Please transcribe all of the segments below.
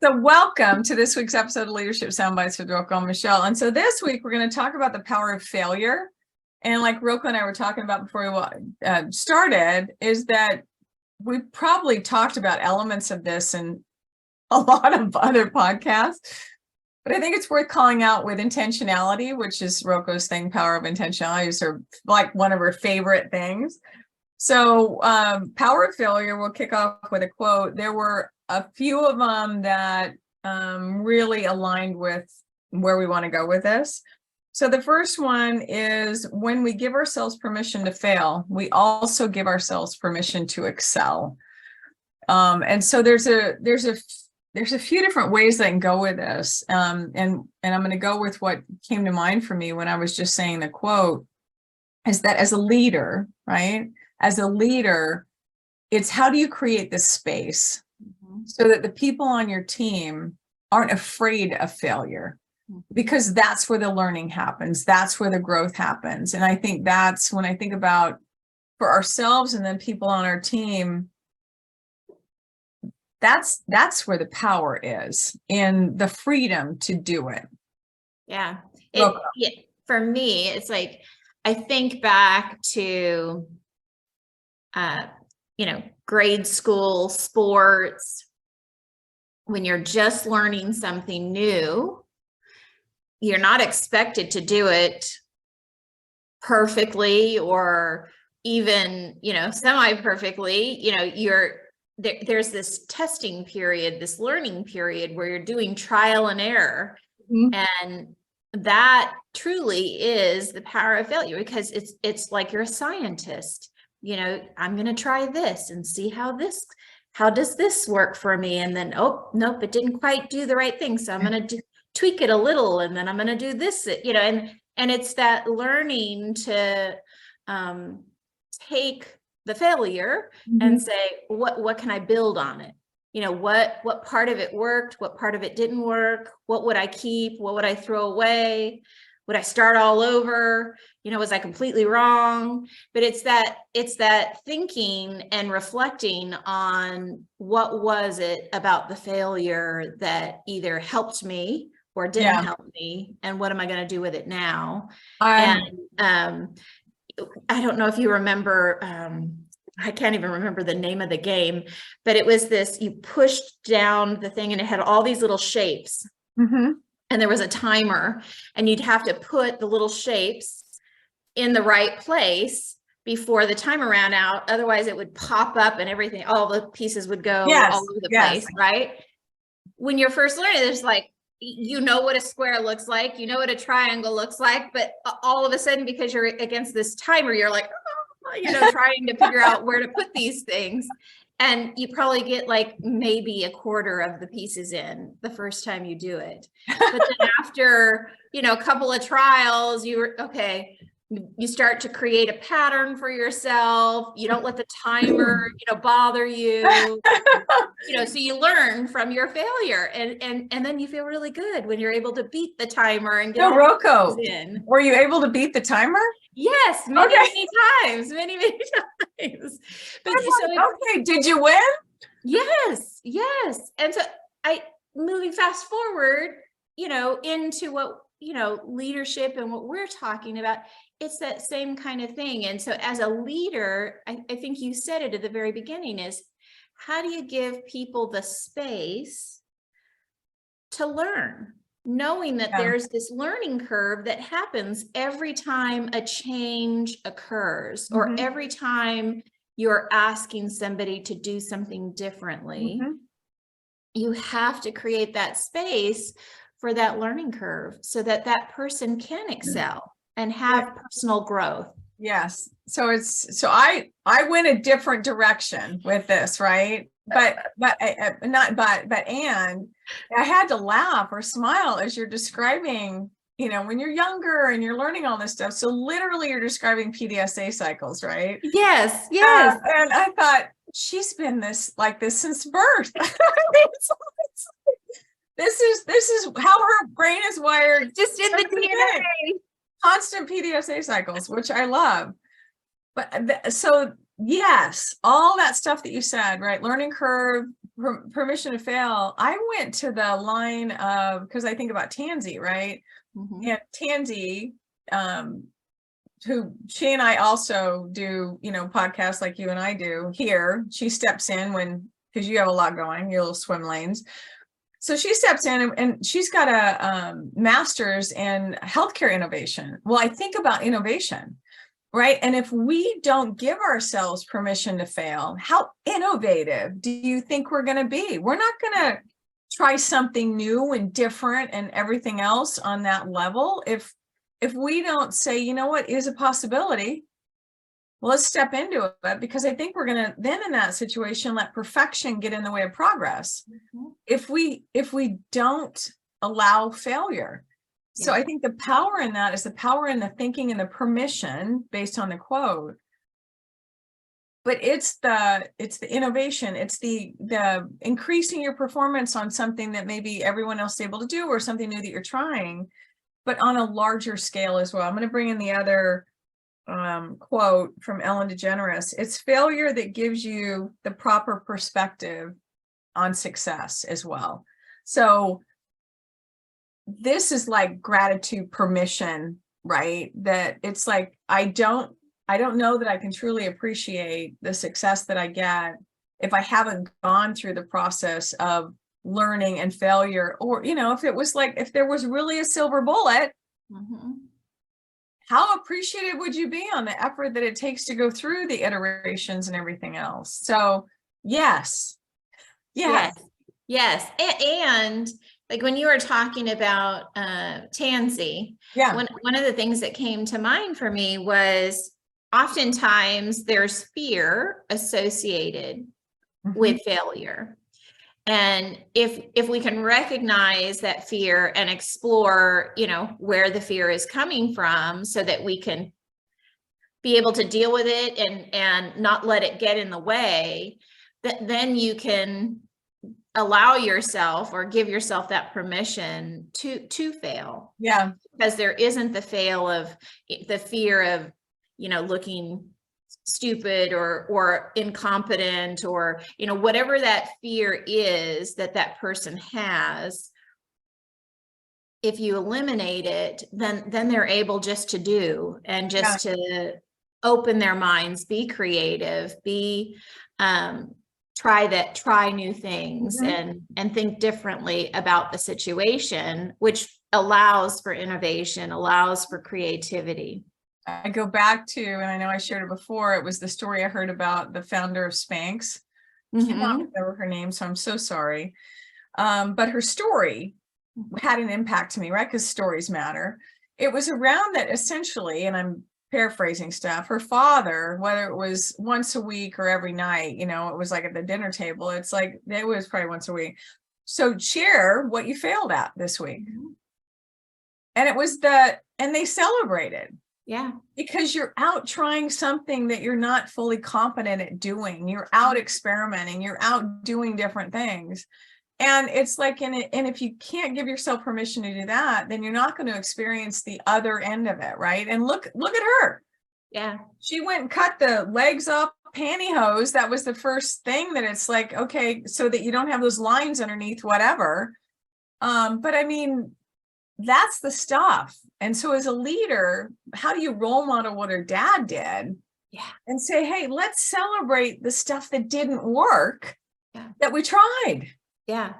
So welcome to this week's episode of Leadership Soundbites with Roko and Michele. And so this week we're going to talk about the power of failure. And like Roko and I were talking about before we started, is that we probably talked about elements of this in a lot of other podcasts. But I think it's worth calling out with intentionality, which is Roko's thing, power of intentionality, is her, like one of her favorite things. So power of failure, we'll kick off with a quote. There were a few of them that really aligned with where we want to go with this. So the first one is, when we give ourselves permission to fail, we also give ourselves permission to excel. And so there's a few different ways that I can go with this. And I'm going to go with what came to mind for me when I was just saying the quote, is that as a leader, right? As a leader, it's how do you create this space so that the people on your team aren't afraid of failure, because that's where the learning happens. That's where the growth happens. And I think that's when I think about for ourselves and then people on our team, that's where the power is, in the freedom to do it. Yeah. For me, it's like, I think back to, grade school sports. When you're just learning something new, you're not expected to do it perfectly or even, semi-perfectly. There's this testing period, this learning period where you're doing trial and error. And that truly is the power of failure, because it's like you're a scientist. I'm going to try this and see how does this work for me? And then, oh, nope, it didn't quite do the right thing. So I'm going to tweak it a little, and then I'm going to do this, and it's that learning to take the failure and say, what can I build on it? What part of it worked? What part of it didn't work? What would I keep? What would I throw away? Would I start all over? Was I completely wrong? But it's that thinking and reflecting on what was it about the failure that either helped me or didn't help me, and what am I going to do with it now? And I don't know if you remember, I can't even remember the name of the game, but it was this, you pushed down the thing and it had all these little shapes. And there was a timer, and you'd have to put the little shapes in the right place before the timer ran out. Otherwise it would pop up and everything, all the pieces would go all over the place, right? When you're first learning, there's like, what a square looks like, what a triangle looks like, but all of a sudden, because you're against this timer, you're like, trying to figure out where to put these things. And you probably get like maybe a quarter of the pieces in the first time you do it. But then after, a couple of trials, you start to create a pattern for yourself. You don't let the timer, bother you. So you learn from your failure, and then you feel really good when you're able to beat the timer and get Roko, in. Were you able to beat the timer? Yes, many times. But did you win? Yes. And so moving fast forward, into what, leadership and what we're talking about, it's that same kind of thing. And so as a leader, I think you said it at the very beginning, is how do you give people the space to learn, knowing that there's this learning curve that happens every time a change occurs, or every time you're asking somebody to do something differently. You have to create that space for that learning curve so that that person can excel and have personal growth. Yes. So I went a different direction with this, right? But I had to laugh or smile as you're describing, when you're younger and you're learning all this stuff. So literally you're describing PDSA cycles, right? Yes. And I thought, she's been like this since birth. This is how her brain is wired. Just in the DNA. Constant PDSA cycles, which I love. But so yes, all that stuff that you said, right? Learning curve, permission to fail, I went to the line of, because I think about Tansy, right? Mhm. And Tansy, who she and I also do, podcasts like you and I do here. She steps in because you have a lot going, your little swim lanes. So she steps in and she's got a master's in healthcare innovation. Well, I think about innovation, right? And if we don't give ourselves permission to fail, how innovative do you think we're going to be? We're not going to try something new and different and everything else on that level. If we don't say, you know what is a possibility, well, let's step into it, because I think we're going to then in that situation let perfection get in the way of progress. Mhm. If we don't allow failure. So Yeah. I think the power in that is the power in the thinking and the permission based on the quote. But it's the innovation, it's the increasing your performance on something that maybe everyone else is able to do, or something new that you're trying, but on a larger scale as well. I'm going to bring in the other quote from Ellen DeGeneres. It's failure that gives you the proper perspective on success as well. So this is like gratitude, permission, right? That it's like, I don't know that I can truly appreciate the success that I get if I haven't gone through the process of learning and failure. Or, if there was really a silver bullet, Mhm. how appreciative would you be on the effort that it takes to go through the iterations and everything else? So yes. Yes. Yes. And like when you were talking about Tansy, Yeah. one of the things that came to mind for me was oftentimes there's fear associated with failure. And if we can recognize that fear and explore, where the fear is coming from, so that we can be able to deal with it and not let it get in the way, then you can allow yourself or give yourself that permission to fail. Yeah. Because there isn't the fear of, looking stupid or incompetent, or, whatever that fear is that person has. If you eliminate it, then they're able just to do, and just to open their minds, be creative, try new things, and think differently about the situation, which allows for innovation, allows for creativity. I go back to, and I know I shared it before, it was the story I heard about the founder of Spanx. I cannot remember her name, so I'm so sorry. But her story had an impact to me, right? Because stories matter. It was around that essentially, and I'm paraphrasing stuff, her father, whether it was once a week or every night, it was like at the dinner table, it's like it was probably once a week. So share what you failed at this week. And it was and they celebrated. Yeah. Because you're out trying something that you're not fully competent at doing. You're out experimenting, you're out doing different things. And it's like, and if you can't give yourself permission to do that, then you're not going to experience the other end of it, right? And look at her. Yeah. She went and cut the legs off pantyhose. That was the first thing that it's like, okay, so that you don't have those lines underneath, whatever. But I mean, that's the stuff. And so as a leader, how do you role model what her dad did? Yeah. And say, hey, let's celebrate the stuff that didn't work, that we tried. Yeah.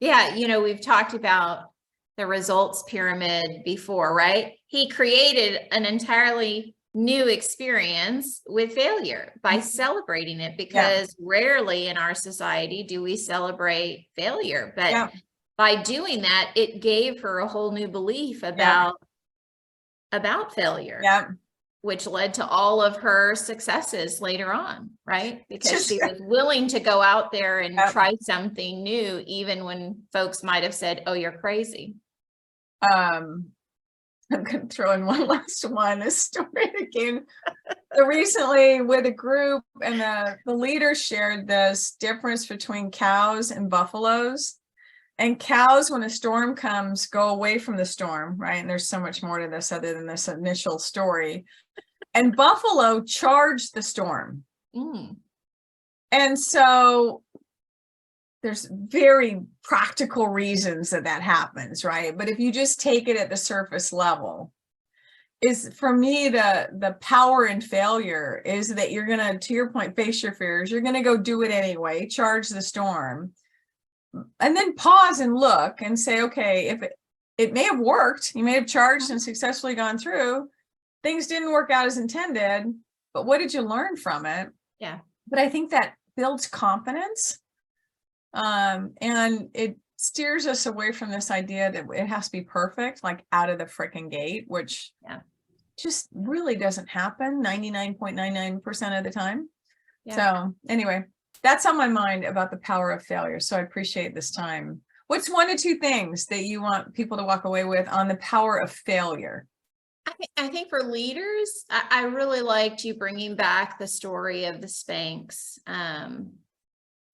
Yeah. We've talked about the results pyramid before, right? He created an entirely new experience with failure by celebrating it, because rarely in our society do we celebrate failure. But by doing that, it gave her a whole new belief about failure. Yeah. Which led to all of her successes later on, right? Because she was willing to go out there and try something new, even when folks might have said, oh, you're crazy. I'm going to throw in one last one, a story that came recently with a group, and the leader shared this difference between cows and buffaloes. And cows, when a storm comes, go away from the storm, right? And there's so much more to this other than this initial story. And buffalo charge the storm. And so there's very practical reasons that happens, right? But if you just take it at the surface level, is for me, the power in failure is that you're gonna, to your point, face your fears. You're gonna go do it anyway, charge the storm, and then pause and look and say, okay, if it may have worked, you may have charged and successfully gone through, things didn't work out as intended, but what did you learn from it? Yeah. But I think that builds confidence, and it steers us away from this idea that it has to be perfect, like out of the freaking gate, which just really doesn't happen 99.99% of the time. So anyway, that's on my mind about the power of failure. So I appreciate this time. What's 1 or 2 things that you want people to walk away with on the power of failure? I think for leaders, I really liked you bringing back the story of the Spanx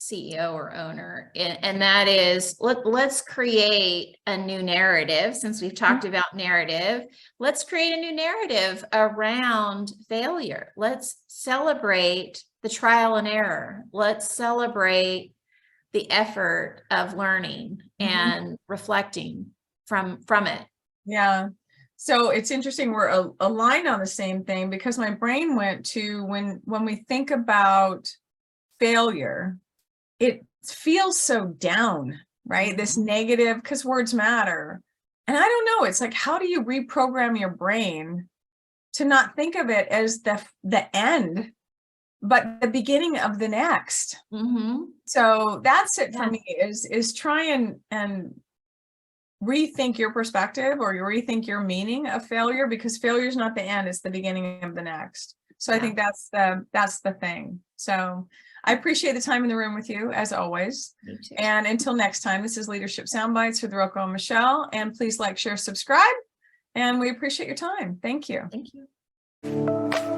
CEO or owner, and that is, let's create a new narrative. Since we've talked about narrative, let's create a new narrative around failure. Let's celebrate the trial and error. Let's celebrate the effort of learning and reflecting from it. Yeah. So it's interesting, we're aligned on the same thing, because my brain went to when we think about failure, it feels so down, right? This negative, because words matter. And I don't know, it's like, how do you reprogram your brain to not think of it as the end, but the beginning of the next? So that's it for me, is try and rethink your perspective, or you rethink your meaning of failure, because failure is not the end, it's the beginning of the next. So I think that's the thing. So I appreciate the time in the room with you, as always. And until next time, this is Leadership Soundbites with Roko and Michele. And please like, share, subscribe. And we appreciate your time. Thank you. Thank you.